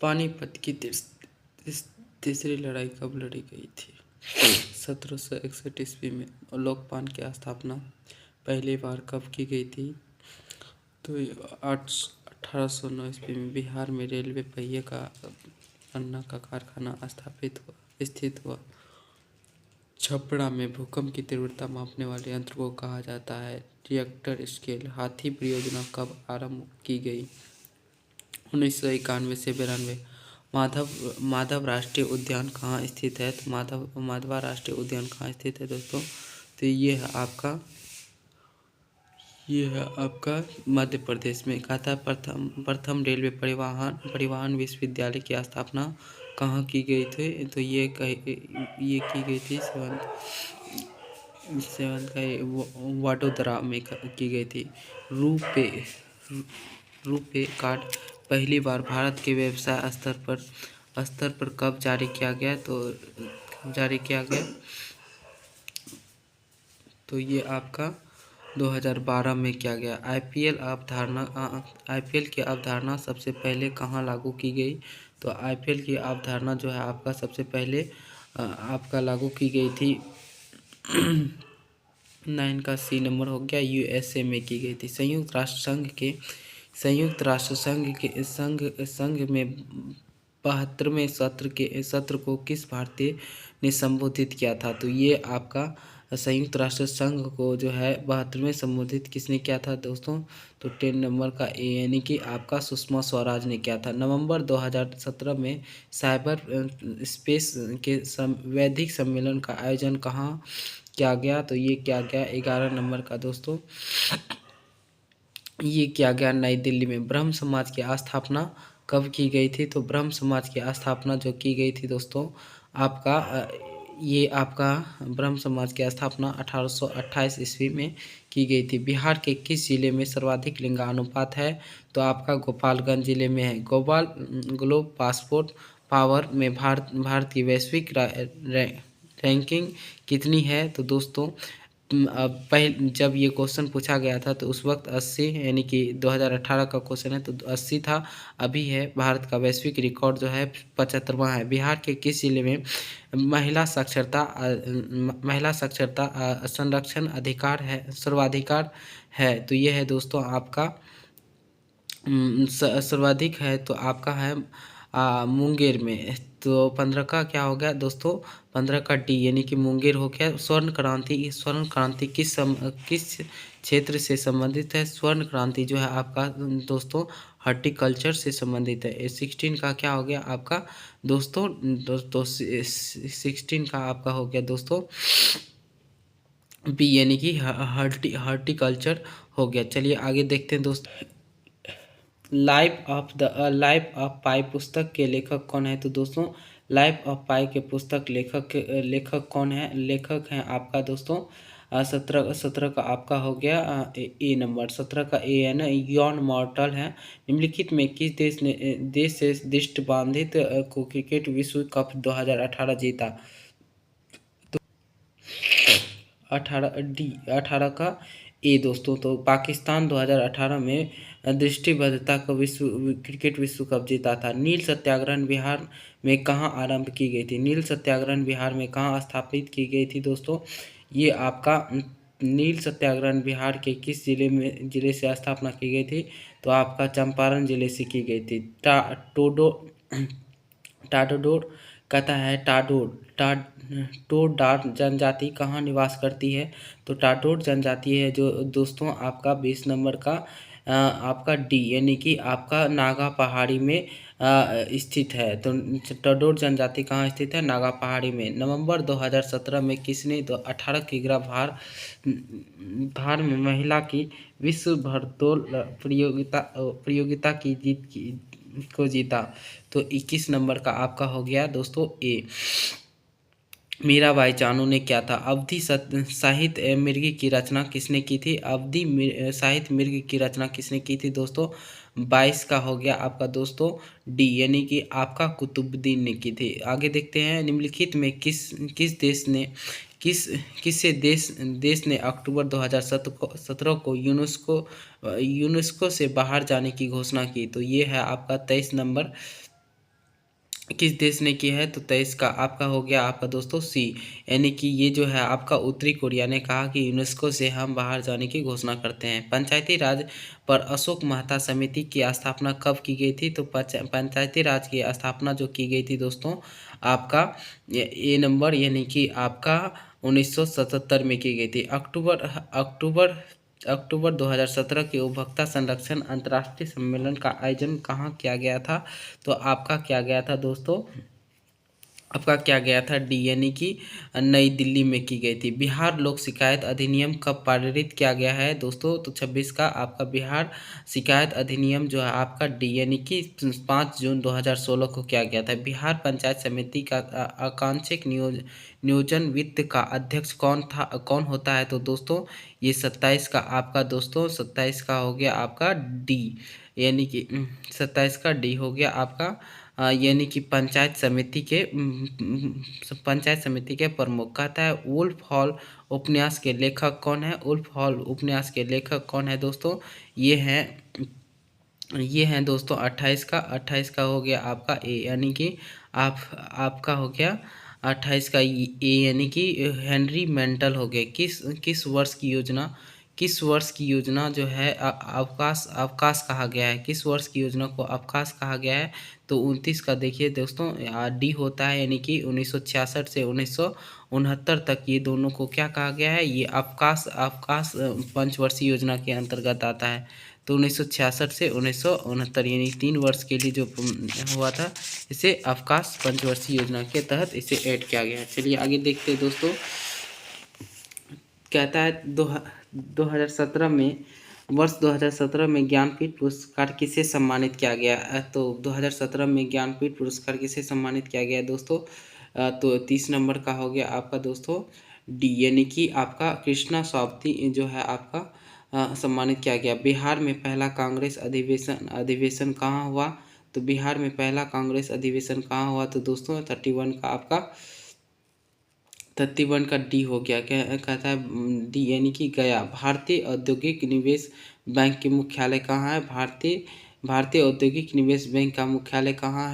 पानीपत की तीसरी लड़ाई कब लड़ी गई थी? 1761 ईस्वी में। लोकपाल की स्थापना पहली बार कब की गई थी? तो 1809 ईस्वी में। बिहार में रेलवे पहिए का बनना का कारखाना स्थित हुआ। छपरा में भूकंप की तीव्रता मापने वाले यंत्र को कहा जाता है रिएक्टर स्केल। हाथी परियोजना कब आरंभ की गई? 1991 से 92। माधव राष्ट्रीय उद्यान कहाँ स्थित है? तो माधवा राष्ट्रीय उद्यान कहाँ स्थित है दोस्तों? तो ये है आपका मध्य प्रदेश में। कहा था प्रथम रेलवे परिवहन विश्वविद्यालय की स्थापना कहाँ की गई थी? तो ये की गई थी सेवन का वडोदरा में की गई थी। रुपे कार्ड पहली बार भारत के व्यवसाय स्तर पर कब जारी किया गया? तो ये आपका 2012 में किया गया। आईपीएल की अवधारणा सबसे पहले कहाँ लागू की गई? तो आईपीएल की अवधारणा जो है आपका सबसे पहले आपका लागू की गई थी 9 का सी नंबर हो गया, यूएसए में की गई थी। संयुक्त राष्ट्र संघ में 72वें सत्र को किस भारतीय ने संबोधित किया था? तो ये आपका संयुक्त राष्ट्र संघ को जो है 72वें संबोधित किसने किया था दोस्तों? तो 10 नंबर का ए यानी कि आपका सुषमा स्वराज ने किया था। नवंबर 2017 में साइबर स्पेस के वैश्विक सम्मेलन का आयोजन कहाँ किया गया? तो ये किया गया 11 नंबर का दोस्तों, ये किया गया नई दिल्ली में। ब्रह्म समाज की स्थापना कब की गई थी? तो ब्रह्म समाज की स्थापना जो की गई थी दोस्तों आपका ब्रह्म समाज की स्थापना 1828 ईस्वी में की गई थी। बिहार के किस जिले में सर्वाधिक लिंगानुपात है? तो आपका गोपालगंज जिले में है। ग्लोब पासपोर्ट पावर में भारत की वैश्विक रैंकिंग कितनी है? तो दोस्तों जब ये क्वेश्चन पूछा गया था तो उस वक्त 80 यानी कि 2018 का क्वेश्चन है तो 80 था। अभी है भारत का वैश्विक रिकॉर्ड जो है 75वां है। बिहार के किस जिले में महिला साक्षरता संरक्षण अधिकार है सर्वाधिकार है? तो ये है दोस्तों आपका सर्वाधिक है तो आपका है मुंगेर में। तो 15 का क्या हो गया दोस्तों? 15 का डी यानी कि मुंगेर हो गया। स्वर्ण क्रांति किस क्षेत्र से संबंधित है? स्वर्ण क्रांति जो है आपका दोस्तों हॉर्टिकल्चर से संबंधित है। 16 का क्या हो गया आपका दोस्तों? 16 का आपका हो गया दोस्तों बी यानी कि हॉर्टिकल्चर हो गया। चलिए आगे देखते हैं दोस्तों। लाइफ ऑफ पाई पुस्तक के लेखक कौन है? तो दोस्तों लाइफ ऑफ पाई के पुस्तक लेखक कौन है? लेखक हैं आपका दोस्तों 17 का आपका हो गया ए नंबर। 17 का ए है ना, यॉन मॉर्टल है। निम्नलिखित में किस देश से दृष्टि बाधित को क्रिकेट विश्व कप 2018 जीता? तो 18 का ए दोस्तों। तो पाकिस्तान 2018 में दृष्टिबाधिता का क्रिकेट विश्व कप जीता था। नील सत्याग्रह बिहार में कहाँ आरंभ की गई थी? नील सत्याग्रह बिहार में कहाँ स्थापित की गई थी दोस्तों? ये आपका नील सत्याग्रह बिहार के किस जिले से स्थापना की गई थी? तो आपका चंपारण जिले से की गई थी। टाडोर कहता है टाडोर जनजाति कहाँ निवास करती है? तो टाडोर जनजाति है जो दोस्तों आपका 20 नंबर का आपका डी यानी कि आपका नागा पहाड़ी में स्थित है। तो टाडोर जनजाति कहाँ स्थित है? नागा पहाड़ी में। नवंबर 2017 में किसने 18 किलोग्राम भार में महिला की विश्व भारोत्तोलन प्रतियोगिता को जीता? तो 21 नंबर का आपका हो गया दोस्तों ए। मीराबाई चानू ने क्या था? अवधि साहित्य मृग की रचना किसने की थी? अवधि साहित्य मृग की रचना किसने की थी दोस्तों? 22 का हो गया आपका दोस्तों डी यानी कि आपका कुतुबुद्दीन ने की थी। आगे देखते हैं निम्नलिखित में किस देश ने अक्टूबर 2017 को यूनेस्को से बाहर जाने की घोषणा की? तो ये है आपका 23 नंबर किस देश ने की है? तो 23 का आपका हो गया आपका दोस्तों सी, यानी कि ये जो है आपका उत्तरी कोरिया ने कहा कि यूनेस्को से हम बाहर जाने की घोषणा करते हैं। पंचायती राज पर अशोक मेहता समिति की स्थापना कब की गई थी? तो पंचायती राज की स्थापना जो की गई थी दोस्तों आपका ए नंबर, यानी कि आपका 1977 में की गई थी। अक्टूबर अक्टूबर 2017 के उपभोक्ता संरक्षण अंतर्राष्ट्रीय सम्मेलन का आयोजन कहाँ किया गया था? तो आपका क्या गया था दोस्तों, आपका क्या गया था डी, यानी कि नई दिल्ली में की गई थी। बिहार लोक शिकायत अधिनियम कब पारित किया गया है दोस्तों? तो 26 का आपका बिहार शिकायत अधिनियम जो है आपका डी, यानी कि 5 जून 2016 को किया गया था। बिहार पंचायत समिति का आकांक्षिक नियोजन वित्त का अध्यक्ष कौन होता है? तो दोस्तों ये 27 का आपका दोस्तों 27 का हो गया आपका डी, यानी कि 27 का डी हो गया आपका यानी कि पंचायत समिति के प्रमुख। कहता है वुल्फ हॉल उपन्यास के लेखक कौन है? वुल्फ हॉल उपन्यास के लेखक कौन है दोस्तों? ये हैं दोस्तों 28 का हो गया आपका ए, यानी कि आपका हो गया 28 का ए, यानी कि हेनरी मेंटल हो गए। किस वर्ष की योजना जो है अवकाश अवकाश कहा गया है? किस वर्ष की योजना को अवकाश कहा गया है? तो 29 का देखिए दोस्तों डी होता है, यानी कि 1966 से 1969 तक ये दोनों को क्या कहा गया है? ये अवकाश अवकाश पंचवर्षीय योजना के अंतर्गत आता है। तो 1966 से 1969 यानी 3 वर्ष के लिए जो हुआ था, इसे अवकाश पंचवर्षीय योजना के तहत इसे ऐड किया गया है। चलिए आगे देखते हैं दोस्तों। कहता है 2017 में वर्ष 2017 में ज्ञानपीठ पुरस्कार किसे सम्मानित किया गया? तो 2017 में ज्ञानपीठ पुरस्कार किसे सम्मानित किया गया दोस्तों? तो 30 नंबर का हो गया आपका दोस्तों डी, यानी कि आपका कृष्णा स्वाति जो है आपका सम्मानित किया गया। बिहार में पहला कांग्रेस अधिवेशन कहाँ हुआ? तो बिहार में पहला कांग्रेस अधिवेशन कहाँ हुआ? तो दोस्तों 31 का डी हो गया। क्या कहता है डी, यानी कि गया। भारतीय औद्योगिक निवेश बैंक के मुख्यालय कहाँ है? भारतीय औद्योगिक निवेश बैंक का मुख्यालय कहाँ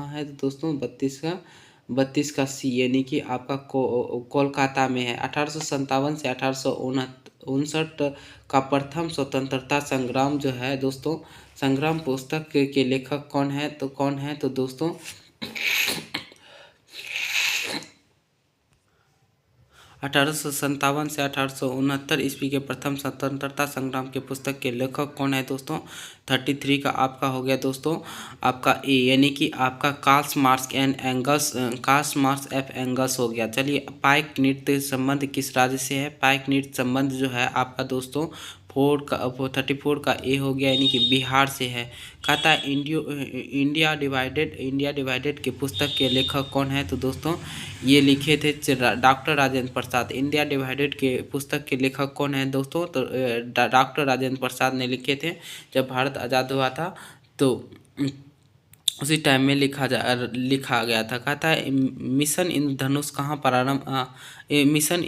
है तो दोस्तों 32 का सी, यानी कि आपका कोलकाता में है। 1857 से 1859 का प्रथम स्वतंत्रता संग्राम जो है दोस्तों, संग्राम पुस्तक के लेखक कौन है? तो दोस्तों 1857 से 1869 ईस्वी के प्रथम स्वतंत्रता संग्राम के पुस्तक के लेखक कौन है दोस्तों? 33 का आपका हो गया दोस्तों आपका ए, यानी कि आपका कार्ल मार्क्स एफ एंगल्स हो गया। चलिए पाइक नृत्य संबंध किस राज्य से है? पाइक नृत्य संबंध जो है आपका दोस्तों 34 का ए हो गया, यानी कि बिहार से है। कहता है इंडिया डिवाइडेड के पुस्तक के लेखक कौन है? तो दोस्तों ये लिखे थे doctor Rajendra Prasad. India divided के पुस्तक के लेखक कौन है दोस्तों? तो डॉक्टर राजेंद्र प्रसाद ने लिखे थे। जब भारत आज़ाद हुआ था तो उसी टाइम में लिखा गया था। कहता है मिशन इंद्रधनुष कहाँ मिशन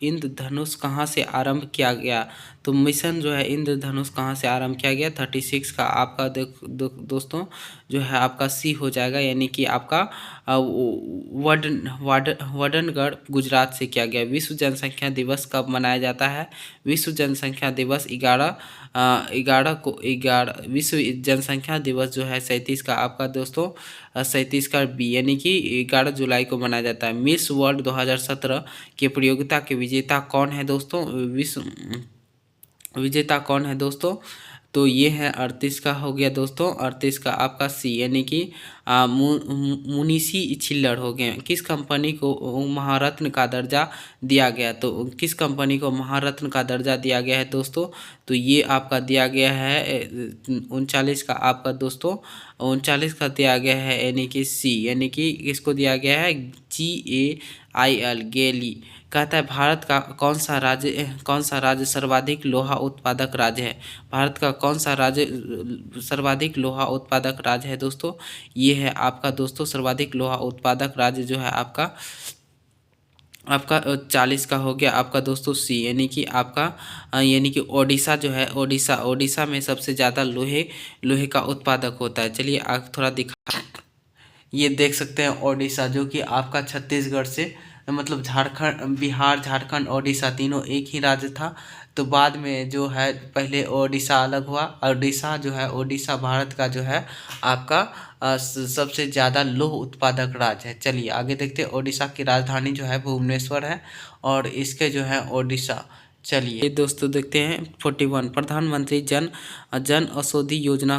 इंद्रधनुष कहाँ से आरंभ किया गया? तो मिशन जो है इंद्रधनुष कहाँ से आरंभ किया गया? 36 का आपका दोस्तों जो है आपका सी हो जाएगा, यानी कि आपका वडनगढ़ गुजरात से किया गया। विश्व जनसंख्या दिवस कब मनाया जाता है? विश्व जनसंख्या दिवस 11 विश्व जनसंख्या दिवस जो है 37 का आपका दोस्तों 37 का बी, यानी कि 11 जुलाई को मनाया जाता है। मिस वर्ल्ड 2017 के प्रतियोगिता के विजेता कौन है दोस्तों? विजेता कौन है दोस्तों? तो ये है 38 का हो गया दोस्तों 38 का आपका सी, यानी कि मुनीसी छिल्लर हो गए। किस कंपनी को महारत्न का दर्जा दिया गया? तो किस कंपनी को महारत्न का दर्जा दिया गया है दोस्तों? तो ये आपका दिया गया है 39 का आपका दोस्तों 39 का दिया गया है, यानी कि सी, यानी कि इसको दिया गया है GAIL गेली। कहता है भारत का कौन सा राज्य सर्वाधिक लोहा उत्पादक राज्य है? भारत का कौन सा राज्य सर्वाधिक लोहा उत्पादक राज्य है दोस्तों? ये है आपका दोस्तों सर्वाधिक लोहा उत्पादक राज्य जो है आपका 40 का हो गया आपका दोस्तों सी, यानी कि आपका यानी कि ओडिशा जो है ओडिशा में सबसे ज़्यादा लोहे का उत्पादक होता है। चलिए थोड़ा दिखा ये देख सकते हैं ओडिशा, जो कि आपका छत्तीसगढ़ से मतलब झारखंड, बिहार, झारखंड, ओडिशा तीनों एक ही राज्य था। तो बाद में जो है पहले ओडिशा अलग हुआ। ओडिशा जो है, ओडिशा भारत का जो है आपका सबसे ज़्यादा लौह उत्पादक राज्य है। चलिए आगे देखते हैं। ओडिशा की राजधानी जो है भुवनेश्वर है, और इसके जो है ओडिशा। चलिए दोस्तों देखते हैं 41, प्रधानमंत्री जन जन औषधि योजना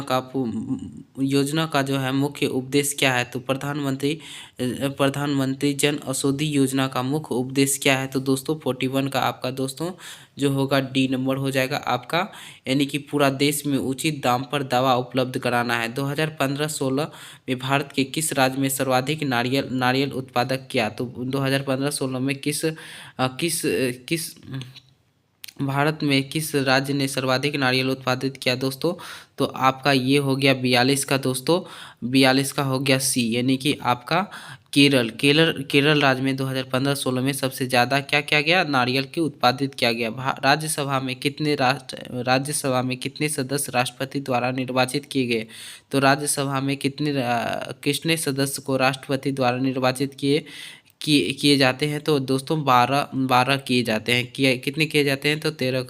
का जो है मुख्य उपदेश क्या है? तो प्रधानमंत्री जन औषधि योजना का मुख्य उपदेश क्या है? तो दोस्तों 41 का आपका दोस्तों जो होगा डी नंबर हो जाएगा आपका, यानी कि पूरा देश में उचित दाम पर दवा उपलब्ध कराना है। 2015-16 में भारत के किस राज्य में सर्वाधिक नारियल उत्पादक किया? तो 2015-16 में किस भारत में किस राज्य ने सर्वाधिक नारियल उत्पादित किया दोस्तों? तो आपका ये हो गया 42 का दोस्तों, 42 का हो गया सी, यानी कि आपका केरल राज्य में 2015-16 में सबसे ज़्यादा क्या किया गया? नारियल की उत्पादित किया गया। राज्यसभा में कितने सदस्य राष्ट्रपति द्वारा निर्वाचित किए गए? तो राज्यसभा में कितने सदस्य को राष्ट्रपति द्वारा निर्वाचित किए जाते हैं? तो दोस्तों 12 किए जाते हैं। कितने किए जाते हैं? तो 13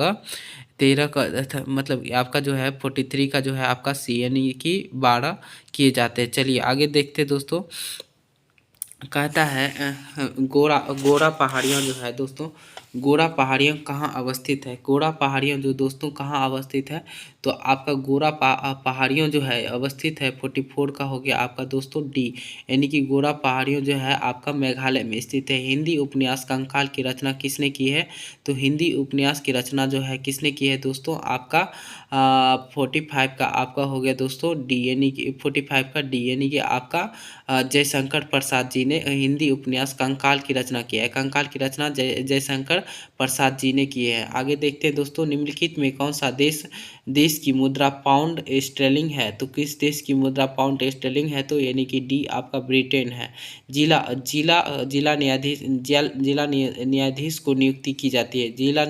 का मतलब आपका जो है 43 का जो है आपका सी, यानी कि 12 किए जाते हैं। चलिए आगे देखते हैं दोस्तों। कहता है गोरा गोरा पहाड़ियाँ जो है दोस्तों, गोरा पहाड़ियाँ कहाँ अवस्थित है? गोरा पहाड़ियाँ जो दोस्तों कहाँ अवस्थित है? तो आपका पहाड़ियों जो है अवस्थित है, 44 का हो गया आपका दोस्तों डी, यानी कि गोरा पहाड़ियों जो है आपका मेघालय में स्थित है। हिंदी उपन्यास कंकाल की रचना किसने की है? तो हिंदी उपन्यास की रचना जो है किसने की है दोस्तों? आपका 45 का आपका हो गया दोस्तों डी, यानी कि 45 का डी, यानी कि आपका जयशंकर प्रसाद जी ने हिंदी उपन्यास कंकाल की रचना किया है। कंकाल की रचना जयशंकर प्रसाद जी ने की है। आगे देखते हैं दोस्तों, निम्नलिखित में कौन सा देश की मुद्रा पाउंड स्टर्लिंग है? तो किस देश की मुद्रा पाउंड स्टर्लिंग है? तो यानी कि डी आपका ब्रिटेन है। जिला जिला जिला न्यायाधीश को नियुक्ति की जाती है। जिला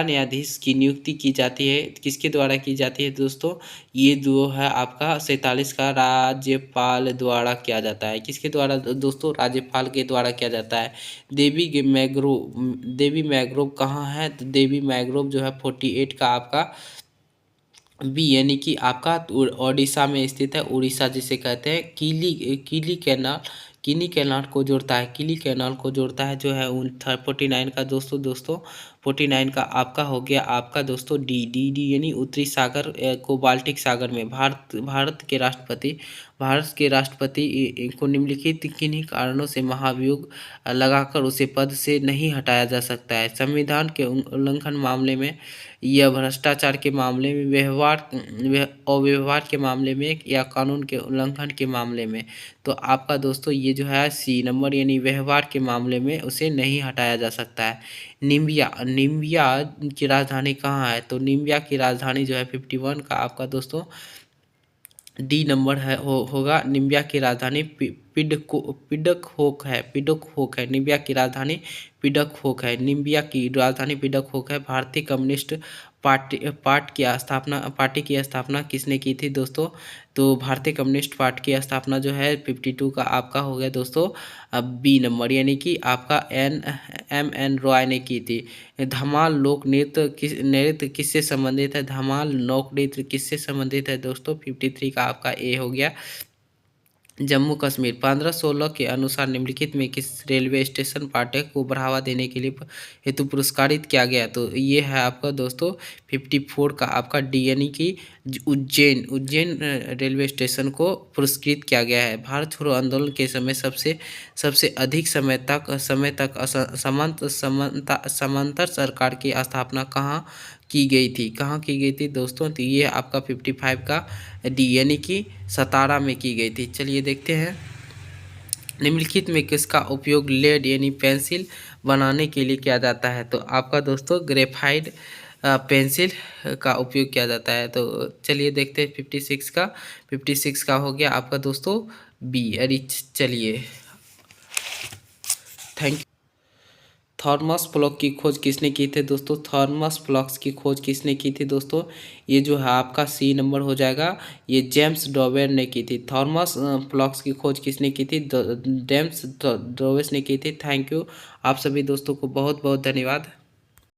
न्यायाधीश की नियुक्ति की जाती है, किसके द्वारा की जाती है दोस्तों? ये जो है आपका 47 का राज्यपाल द्वारा किया जाता है। किसके द्वारा दोस्तों? राज्यपाल के द्वारा किया जाता है। देवी मैग्रोव कहाँ है? तो देवी मैग्रोव जो है 48 का आपका बी, यानी कि आपका ओडिशा में स्थित है। उड़ीसा जिसे कहते हैं किली कैनाल को जोड़ता है। किली कैनाल को जोड़ता है जो है 49 का दोस्तों 49 का आपका हो गया आपका दोस्तों डी यानी उत्तरी सागर को बाल्टिक सागर में भारत के राष्ट्रपति को निम्नलिखित किन्हीं कारणों से महाभियोग लगाकर उसे पद से नहीं हटाया जा सकता है? संविधान के उल्लंघन मामले में, या भ्रष्टाचार के मामले में, अव्यवहार के मामले में, या कानून के उल्लंघन के मामले में? तो आपका दोस्तों ये जो है सी नंबर, यानी व्यवहार के मामले में उसे नहीं हटाया जा सकता है। निम्बिया की राजधानी कहाँ है? तो निम्बिया की राजधानी जो है 51 का आपका दोस्तों डी नंबर है होगा। निम्बिया की राजधानी पिडकहोक है। निम्बिया की राजधानी पिडकहोक है। निम्बिया की राजधानी पिडकहोक है। भारतीय कम्युनिस्ट पार्टी की स्थापना किसने की थी दोस्तों? तो भारतीय कम्युनिस्ट पार्टी की स्थापना जो है 52 का आपका हो गया दोस्तों बी नंबर, यानी कि आपका एम एन रॉय ने की थी। धमाल लोक नृत्य किससे संबंधित है? धमाल लोक नृत्य किससे संबंधित है दोस्तों? 53 का आपका ए हो गया। जम्मू कश्मीर 1516 के अनुसार निम्नलिखित में किस रेलवे स्टेशन पाठक को बढ़ावा देने के लिए हेतु पुरस्कारित किया गया? तो ये है आपका दोस्तों 54 का आपका डी, यानी कि उज्जैन रेलवे स्टेशन को पुरस्कृत किया गया है। भारत छोड़ो आंदोलन के समय सबसे अधिक समय तक समांतर सरकार की स्थापना कहाँ की गई थी दोस्तों? तो ये आपका 55 का डी, यानी कि सतारा में की गई थी। चलिए देखते हैं, निम्नलिखित में किसका उपयोग लेड यानी पेंसिल बनाने के लिए किया जाता है? तो आपका दोस्तों ग्रेफाइट पेंसिल का उपयोग किया जाता है। तो चलिए देखते हैं 56 का हो गया आपका दोस्तों बी। अरे चलिए, थैंक थॉमस फ्लॉक की खोज किसने की थी दोस्तों? थॉमस फ्लॉक्स की खोज किसने की थी दोस्तों? ये जो है आपका सी नंबर हो जाएगा। ये जेम्स डॉवेर ने की थी। थॉमस फ्लॉक्स की खोज किसने की थी? जेम्स डॉवेस ने की थी। Thank you. आप सभी दोस्तों को बहुत बहुत धन्यवाद।